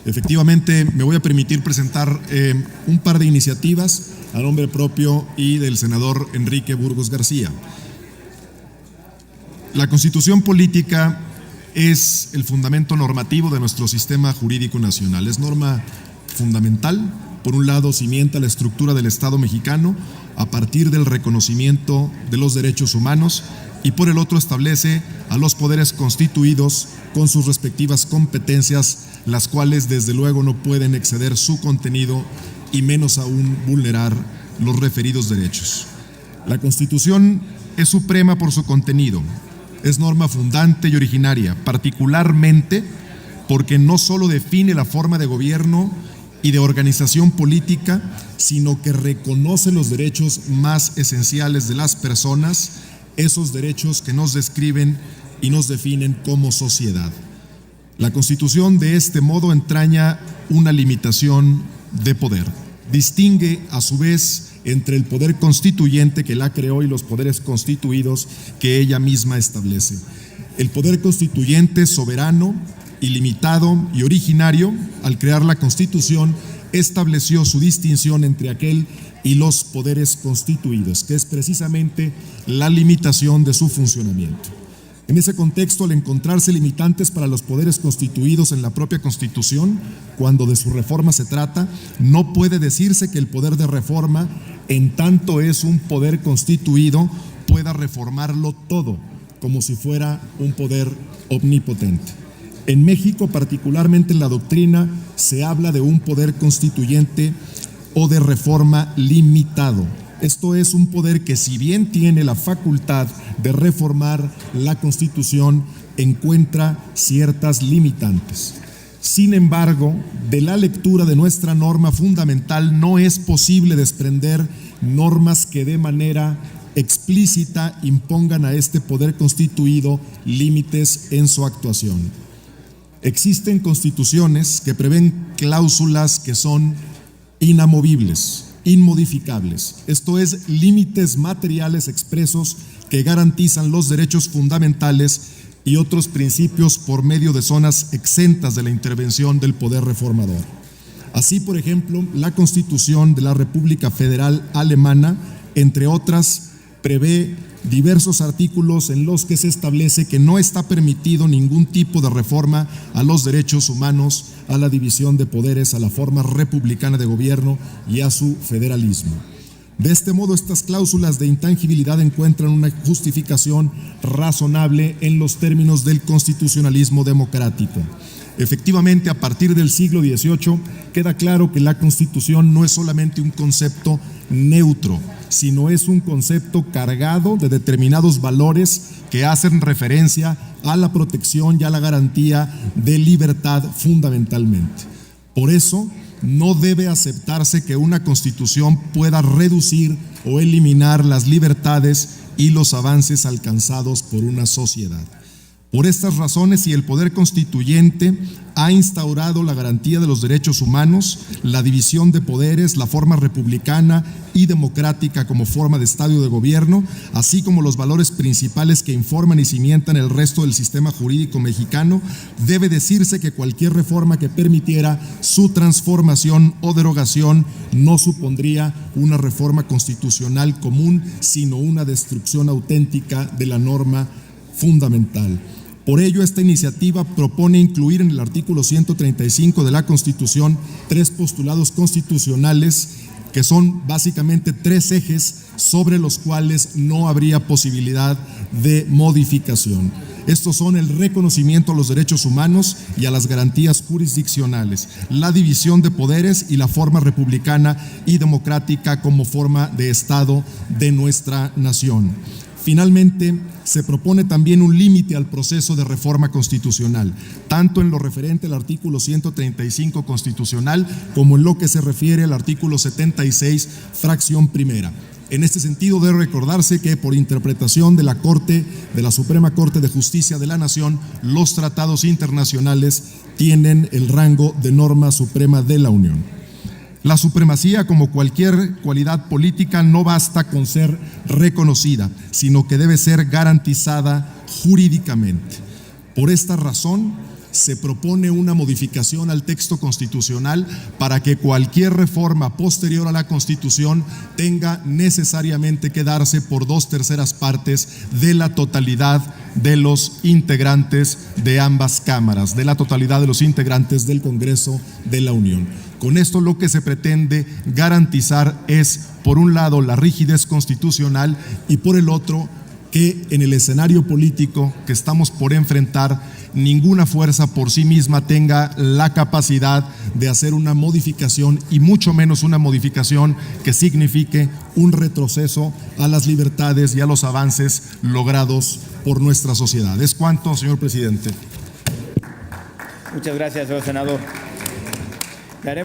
Efectivamente, me voy a permitir presentar un par de iniciativas a nombre propio y del senador Enrique Burgos García. La Constitución política es el fundamento normativo de nuestro sistema jurídico nacional. Es norma fundamental. Por un lado, cimienta la estructura del Estado mexicano a partir del reconocimiento de los derechos humanos y por el otro establece a los poderes constituidos con sus respectivas competencias, las cuales desde luego no pueden exceder su contenido y menos aún vulnerar los referidos derechos. La Constitución es suprema por su contenido, es norma fundante y originaria, particularmente porque no solo define la forma de gobierno y de organización política, sino que reconoce los derechos más esenciales de las personas, esos derechos que nos describen y nos definen como sociedad. La Constitución de este modo entraña una limitación de poder. Distingue a su vez entre el poder constituyente que la creó y los poderes constituidos que ella misma establece. El poder constituyente soberano, ilimitado y originario, al crear la Constitución, estableció su distinción entre aquel y los poderes constituidos, que es precisamente la limitación de su funcionamiento. En ese contexto, al encontrarse limitantes para los poderes constituidos en la propia Constitución, cuando de su reforma se trata, no puede decirse que el poder de reforma, en tanto es un poder constituido, pueda reformarlo todo, como si fuera un poder omnipotente. En México, particularmente en la doctrina, se habla de un poder constituyente o de reforma limitado. Esto es un poder que, si bien tiene la facultad de reformar la Constitución, encuentra ciertas limitantes. Sin embargo, de la lectura de nuestra norma fundamental no es posible desprender normas que de manera explícita impongan a este poder constituido límites en su actuación. Existen constituciones que prevén cláusulas que son inamovibles, inmodificables, esto es, límites materiales expresos que garantizan los derechos fundamentales y otros principios por medio de zonas exentas de la intervención del poder reformador. Así, por ejemplo, la Constitución de la República Federal Alemana, entre otras, prevé diversos artículos en los que se establece que no está permitido ningún tipo de reforma a los derechos humanos, a la división de poderes, a la forma republicana de gobierno y a su federalismo. De este modo, estas cláusulas de intangibilidad encuentran una justificación razonable en los términos del constitucionalismo democrático. Efectivamente, a partir del siglo XVIII queda claro que la Constitución no es solamente un concepto neutro, sino es un concepto cargado de determinados valores que hacen referencia a la protección y a la garantía de libertad fundamentalmente. Por eso, no debe aceptarse que una Constitución pueda reducir o eliminar las libertades y los avances alcanzados por una sociedad. Por estas razones, y el poder constituyente ha instaurado la garantía de los derechos humanos, la división de poderes, la forma republicana y democrática como forma de Estado de gobierno, así como los valores principales que informan y cimientan el resto del sistema jurídico mexicano, debe decirse que cualquier reforma que permitiera su transformación o derogación no supondría una reforma constitucional común, sino una destrucción auténtica de la norma fundamental. Por ello, esta iniciativa propone incluir en el artículo 135 de la Constitución 3 postulados constitucionales que son básicamente 3 ejes sobre los cuales no habría posibilidad de modificación. Estos son el reconocimiento a los derechos humanos y a las garantías jurisdiccionales, la división de poderes y la forma republicana y democrática como forma de Estado de nuestra nación. Finalmente, se propone también un límite al proceso de reforma constitucional, tanto en lo referente al artículo 135 constitucional como en lo que se refiere al artículo 76, fracción primera. En este sentido, debe recordarse que por interpretación de la Suprema Corte de Justicia de la Nación, los tratados internacionales tienen el rango de norma suprema de la Unión. La supremacía, como cualquier cualidad política, no basta con ser reconocida, sino que debe ser garantizada jurídicamente. Por esta razón, se propone una modificación al texto constitucional para que cualquier reforma posterior a la Constitución tenga necesariamente que darse por 2/3 partes de la totalidad de los integrantes de ambas cámaras, de la totalidad de los integrantes del Congreso de la Unión. Con esto lo que se pretende garantizar es, por un lado, la rigidez constitucional y por el otro, que en el escenario político que estamos por enfrentar, ninguna fuerza por sí misma tenga la capacidad de hacer una modificación y mucho menos una modificación que signifique un retroceso a las libertades y a los avances logrados por nuestra sociedad. Es cuanto, señor presidente. Muchas gracias, señor senador.